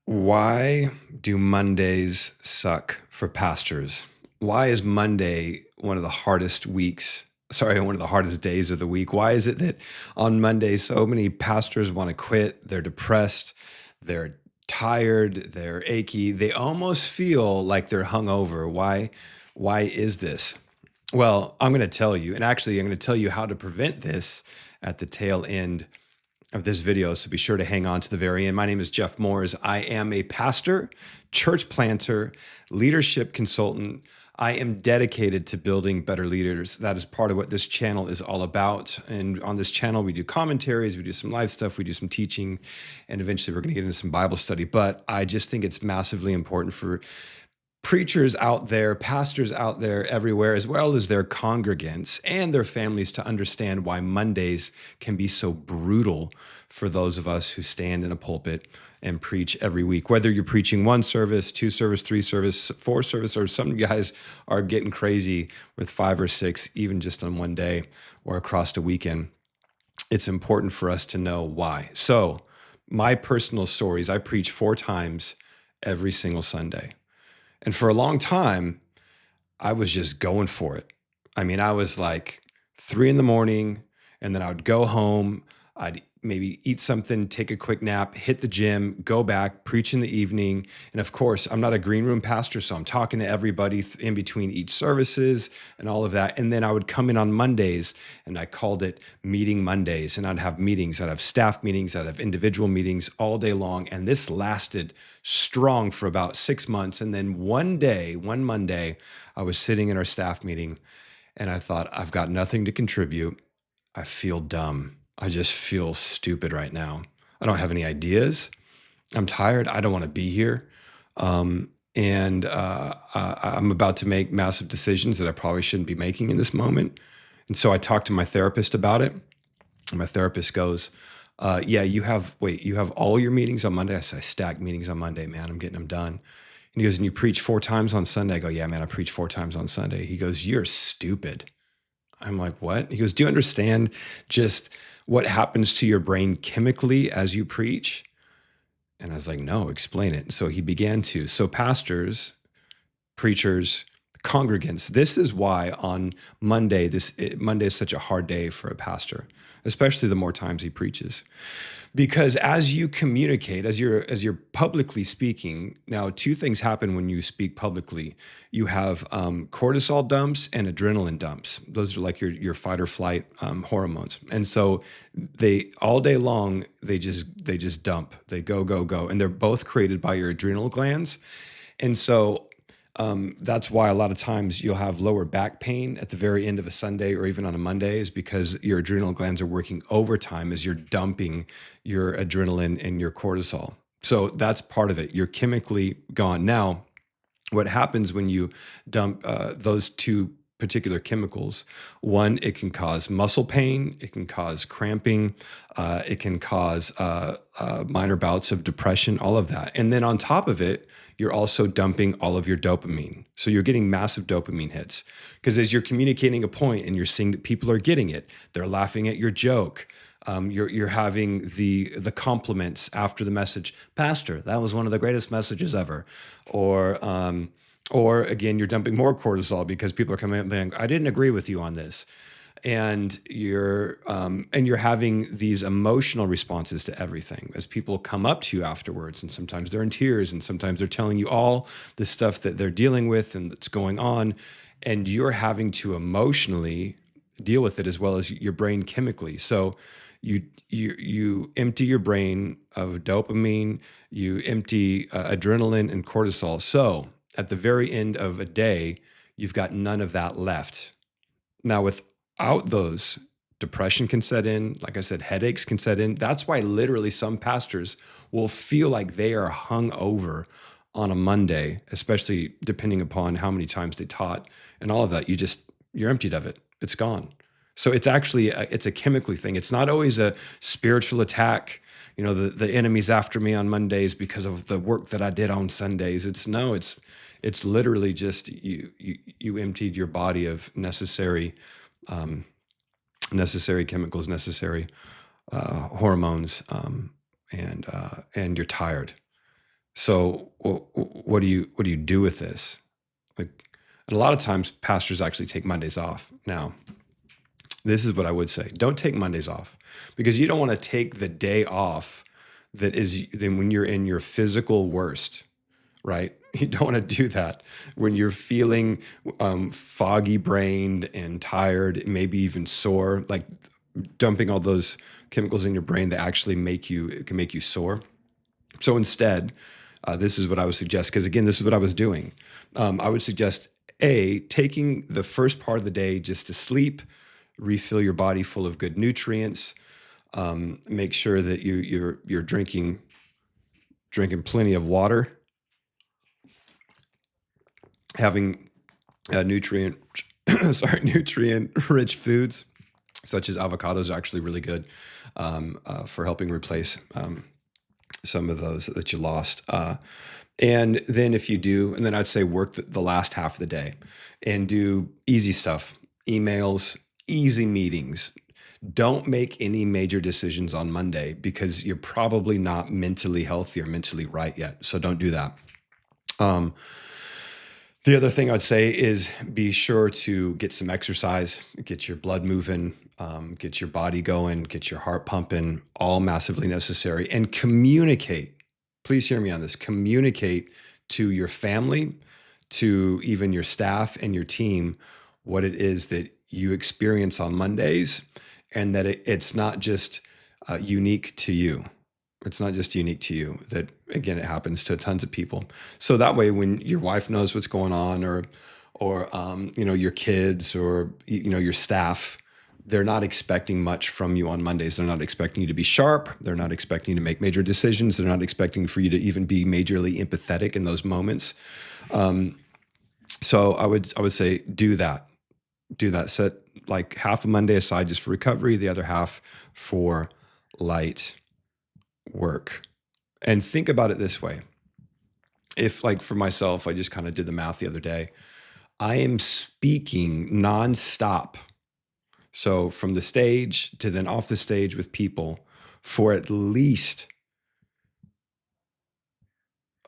Why do Mondays suck for pastors? Why is Monday one of the hardest weeks? Sorry, one of the hardest days of the week. Why is it that on Monday so many pastors want to quit? They're depressed, they're tired, they're achy, they almost feel like they're hungover. Why is this? Well, I'm going to tell you, and actually I'm going to tell you how to prevent this at the tail end of this video, so be sure to hang on to the very end. My name is Jeff Moores. I am a pastor, church planter, leadership consultant. I am dedicated to building better leaders. That is part of what this channel is all about. And on this channel, we do commentaries, we do some live stuff, we do some teaching, and eventually we're going to get into some Bible study. But I just think it's massively important for preachers out there, pastors out there everywhere, as well as their congregants and their families to understand why Mondays can be so brutal for those of us who stand in a pulpit and preach every week. Whether you're preaching one service, two service, three service, four service, or some guys are getting crazy with five or six, even just on one day or across the weekend. It's important for us to know why. So my personal stories, I preach 4 times every single Sunday. And for a long time, I was just going for it. I mean, I was like 3 in the morning, and then I would go home. I'd maybe eat something, take a quick nap, hit the gym, go back, preach in the evening. And of course, I'm not a green room pastor, so I'm talking to everybody in between each services and all of that. And then I would come in on Mondays, and I called it Meeting Mondays. And I'd have meetings, I'd have staff meetings, I'd have individual meetings all day long. And this lasted strong for about 6 months. And then one day, one Monday, I was sitting in our staff meeting, and I thought, I've got nothing to contribute. I feel dumb. I just feel stupid right now. I don't have any ideas. I'm tired. I don't want to be here. I'm about to make massive decisions that I probably shouldn't be making in this moment. And so I talked to my therapist about it. And my therapist goes, yeah, you have all your meetings on Monday. I said, I stack meetings on Monday, man. I'm getting them done. And he goes, and you preach 4 times on Sunday? I go, yeah, man, I preach 4 times on Sunday. He goes, you're stupid. I'm like, what? He goes, do you understand just what happens to your brain chemically as you preach? And I was like, no, explain it. So he began to. So pastors, preachers, congregants, this is why on Monday, Monday is such a hard day for a pastor, especially the more times he preaches. Because as you communicate, as you're publicly speaking, now 2 things happen when you speak publicly. You have cortisol dumps and adrenaline dumps. Those are like your fight or flight hormones. And so they all day long they just dump. They go, and they're both created by your adrenal glands. And so that's why a lot of times you'll have lower back pain at the very end of a Sunday or even on a Monday, is because your adrenal glands are working overtime as you're dumping your adrenaline and your cortisol. So that's part of it. You're chemically gone. Now, what happens when you dump those two particular chemicals? One, it can cause muscle pain, it can cause cramping, it can cause minor bouts of depression, all of that. And then on top of it, you're also dumping all of your dopamine. So you're getting massive dopamine hits, because as you're communicating a point and you're seeing that people are getting it, they're laughing at your joke. You're having the compliments after the message. Pastor, that was one of the greatest messages ever. Or again, you're dumping more cortisol because people are coming up and saying, I didn't agree with you on this. And you're having these emotional responses to everything as people come up to you afterwards, and sometimes they're in tears, and sometimes they're telling you all the stuff that they're dealing with and that's going on, and you're having to emotionally deal with it as well as your brain chemically. So you empty your brain of dopamine, you empty adrenaline and cortisol. So at the very end of a day, you've got none of that left. Now, without those, depression can set in. Like I said, headaches can set in. That's why literally some pastors will feel like they are hung over on a Monday, especially depending upon how many times they taught and all of that. You're emptied of it. It's gone. So it's actually it's a chemically thing. It's not always a spiritual attack. You know, the enemy's after me on Mondays because of the work that I did on Sundays. It's literally just you emptied your body of necessary chemicals, necessary hormones, and you're tired. So what do you do with this? Like, and a lot of times pastors actually take Mondays off. Now, this is what I would say. Don't take Mondays off because you don't want to take the day off that is then when you're in your physical worst, right? You don't want to do that when you're feeling foggy brained and tired, maybe even sore, like dumping all those chemicals in your brain that actually it can make you sore. So instead, this is what I would suggest, because again, this is what I was doing. I would suggest taking the first part of the day just to sleep, refill your body full of good nutrients, make sure that you're drinking plenty of water, having nutrient nutrient rich foods such as avocados are actually really good for helping replace some of those that you lost. And then if you do, and then I'd say work the last half of the day and do easy stuff, emails, easy meetings. Don't make any major decisions on Monday because you're probably not mentally healthy or mentally right yet. So don't do that. Um, the other thing I'd say is be sure to get some exercise, get your blood moving, get your body going, get your heart pumping, all massively necessary. And communicate. Please hear me on this. Communicate to your family, to even your staff and your team, what it is that you experience on Mondays, and that it's not just unique to you. It's not just unique to you. That again, it happens to tons of people. So that way, when your wife knows what's going on, or your kids, or your staff, they're not expecting much from you on Mondays. They're not expecting you to be sharp. They're not expecting you to make major decisions. They're not expecting for you to even be majorly empathetic in those moments. So I would say do that. Do that. Set like half a Monday aside just for recovery, the other half for light work. And think about it this way. If, like, for myself, I just kind of did the math the other day, I am speaking nonstop. So from the stage to then off the stage with people for at least,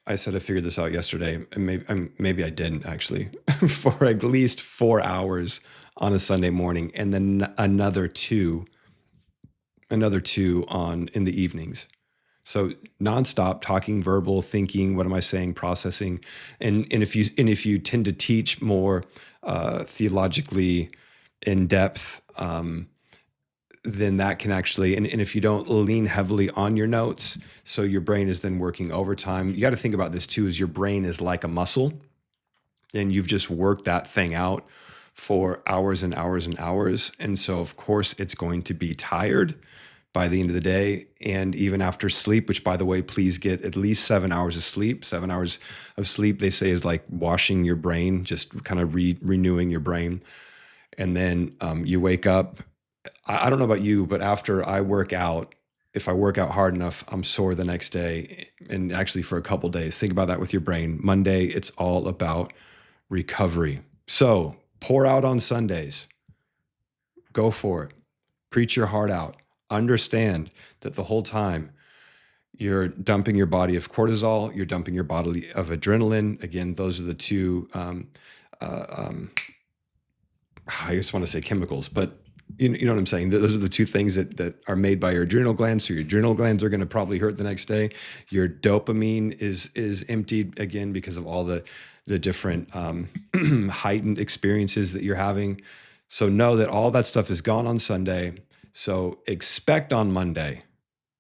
I said I figured this out yesterday, and maybe I didn't actually, for at least 4 hours on a Sunday morning, and then another two on in the evenings. So nonstop talking, verbal, thinking, what am I saying, processing, and if you tend to teach more theologically in depth, then that can actually, and if you don't lean heavily on your notes, so your brain is then working overtime. You got to think about this too: is your brain is like a muscle, and you've just worked that thing out for hours and hours and hours, and so of course it's going to be tired by the end of the day, and even after sleep, which, by the way, please get at least 7 hours of sleep. 7 hours of sleep, they say, is like washing your brain, just kind of renewing your brain. And then you wake up. I don't know about you, but after I work out, if I work out hard enough, I'm sore the next day, and actually for a couple days. Think about that with your brain. Monday, it's all about recovery. So pour out on Sundays. Go for it. Preach your heart out. Understand that the whole time you're dumping your body of cortisol, you're dumping your body of adrenaline. Again, those are the two, I just want to say chemicals, but you know what I'm saying? Those are the two things that are made by your adrenal glands. So your adrenal glands are going to probably hurt the next day. Your dopamine is emptied again because of all the different heightened experiences that you're having. So know that all that stuff is gone on Sunday. So expect on Monday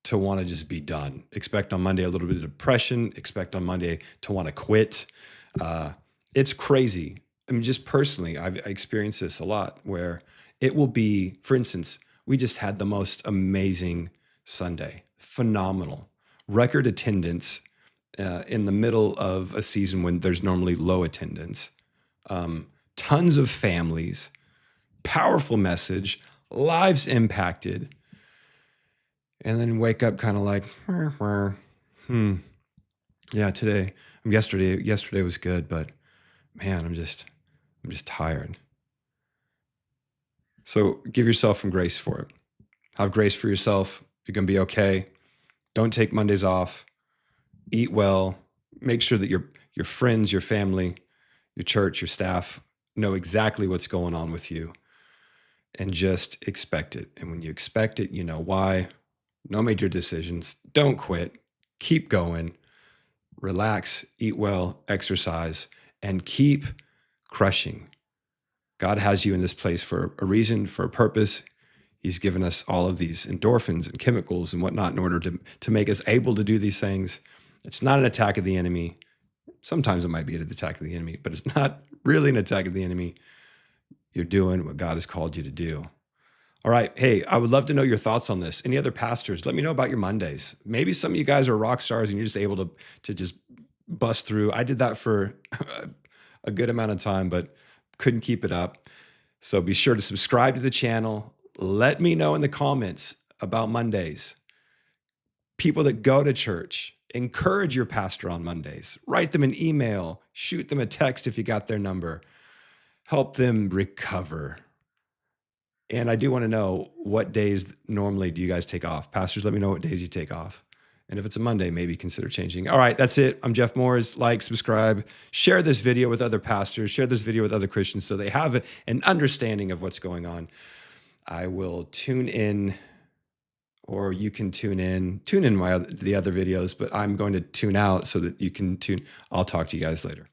to want to just be done. Expect on Monday a little bit of depression. Expect on Monday to want to quit. It's crazy. I mean, just personally, I experienced this a lot where it will be, for instance, we just had the most amazing Sunday, phenomenal, record attendance in the middle of a season when there's normally low attendance, tons of families, powerful message, lives impacted, and then wake up kind of like, yeah, yesterday was good, but man, I'm just tired. So give yourself some grace for it. Have grace for yourself. You're going to be okay. Don't take Mondays off. Eat well. Make sure that your friends, your family, your church, your staff know exactly what's going on with you, and just expect it. And when you expect it, you know why. No major decisions. Don't quit. Keep going. Relax, eat well, exercise, and keep crushing. God has you in this place for a reason, for a purpose. He's given us all of these endorphins and chemicals and whatnot in order to make us able to do these things. It's not an attack of the enemy. Sometimes it might be an attack of the enemy, but it's not really an attack of the enemy. You're doing what God has called you to do. All right. Hey, I would love to know your thoughts on this. Any other pastors? Let me know about your Mondays. Maybe some of you guys are rock stars and you're just able to just bust through. I did that for a good amount of time, but couldn't keep it up. So be sure to subscribe to the channel. Let me know in the comments about Mondays. People that go to church, encourage your pastor on Mondays. Write them an email, shoot them a text if you got their number. Help them recover. And I do want to know, what days normally do you guys take off? Pastors, let me know what days you take off. And if it's a Monday, maybe consider changing. All right, that's it. I'm Jeff Moores. Like, subscribe, share this video with other pastors, share this video with other Christians so they have an understanding of what's going on. I will tune in, or you can tune in the other videos, but I'm going to tune out so that you can tune. I'll talk to you guys later.